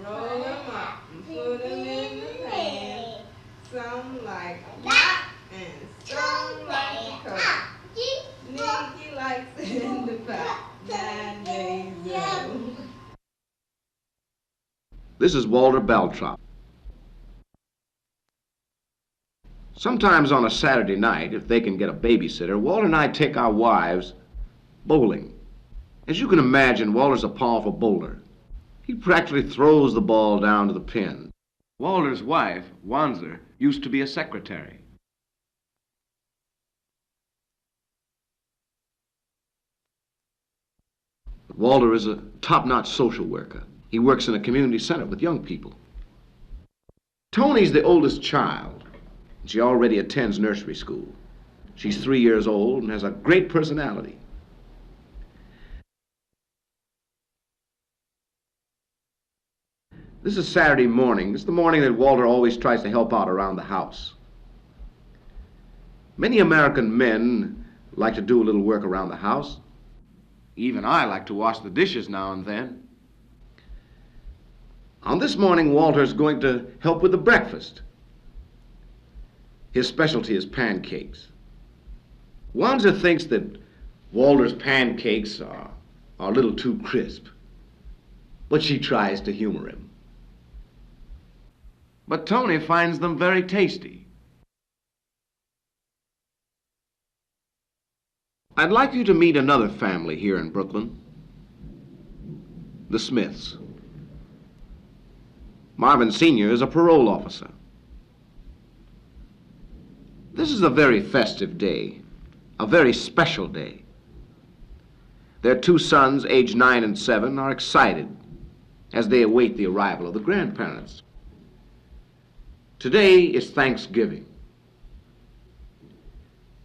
Roll them up and put them in the pan. Some like a hot and some like a cold. Nikki likes it in the pot. 9 days old. This is Walter Beltrop. Sometimes on a Saturday night, if they can get a babysitter, Walter and I take our wives bowling. As you can imagine, Walter's a powerful bowler. He practically throws the ball down to the pin. Walter's wife, Wanzer, used to be a secretary. But Walter is a top-notch social worker. He works in a community center with young people. Tony's the oldest child. She already attends nursery school. She's 3 years old and has a great personality. This is Saturday morning. It's the morning that Walter always tries to help out around the house. Many American men like to do a little work around the house. Even I like to wash the dishes now and then. On this morning, Walter's going to help with the breakfast. His specialty is pancakes. Wanzer thinks that Walter's pancakes are a little too crisp, but she tries to humor him. But Tony finds them very tasty. I'd like you to meet another family here in Brooklyn, the Smiths. Marvin Sr. is a parole officer. This is a very festive day, a very special day. Their two sons, aged 9 and 7, are excited as they await the arrival of the grandparents. Today is Thanksgiving.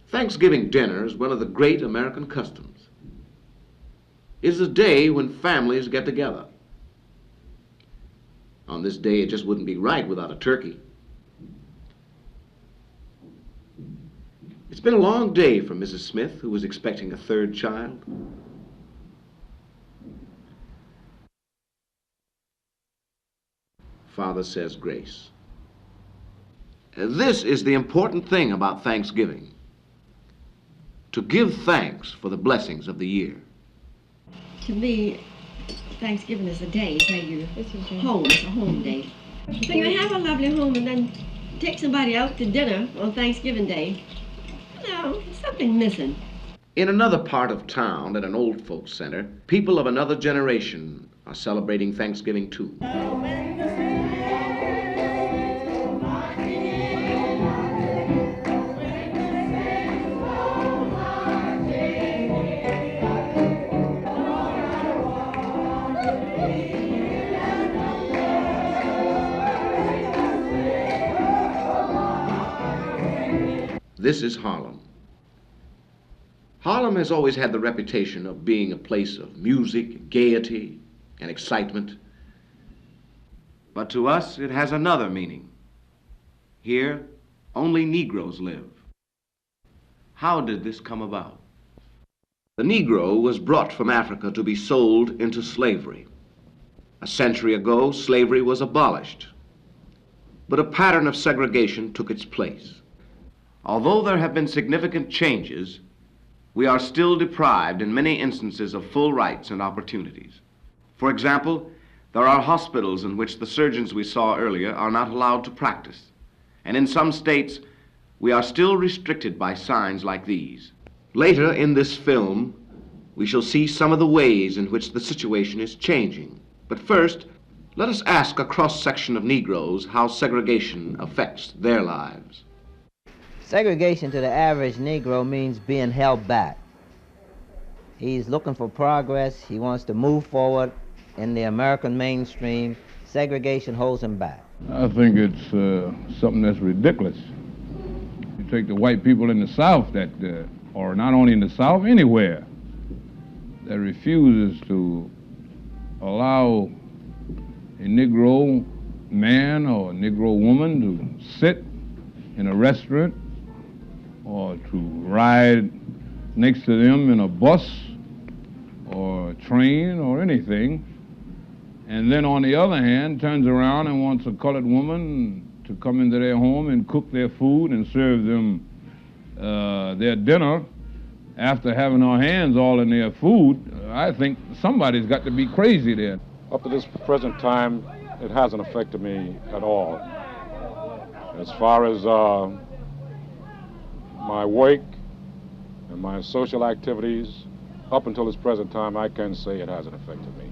Thanksgiving dinner is one of the great American customs. It is a day when families get together. On this day, it just wouldn't be right without a turkey. It's been a long day for Mrs. Smith, who was expecting a third child. Father says grace. This is the important thing about Thanksgiving: to give thanks for the blessings of the year. To me, Thanksgiving is a day that you home. It's a home day. So you have a lovely home and then take somebody out to dinner on Thanksgiving Day. No, something missing. In another part of town, at an old folks center, people of another generation are celebrating Thanksgiving too. This is Harlem. Harlem has always had the reputation of being a place of music, gaiety, and excitement. But to us, it has another meaning. Here, only Negroes live. How did this come about? The Negro was brought from Africa to be sold into slavery. A century ago, slavery was abolished, but a pattern of segregation took its place. Although there have been significant changes, we are still deprived in many instances of full rights and opportunities. For example, there are hospitals in which the surgeons we saw earlier are not allowed to practice. And in some states, we are still restricted by signs like these. Later in this film, we shall see some of the ways in which the situation is changing. But first, let us ask a cross-section of Negroes how segregation affects their lives. Segregation to the average Negro means being held back. He's looking for progress. He wants to move forward in the American mainstream. Segregation holds him back. I think it's something that's ridiculous. You take the white people in the South that, or not only in the South, anywhere, that refuses to allow a Negro man or a Negro woman to sit in a restaurant or to ride next to them in a bus or a train or anything and then on the other hand turns around and wants a colored woman to come into their home and cook their food and serve them their dinner after having our hands all in their food, I think somebody's got to be crazy there. Up to this present time, it hasn't affected me at all. As far as my work and my social activities, up until this present time, I can say it hasn't affected me.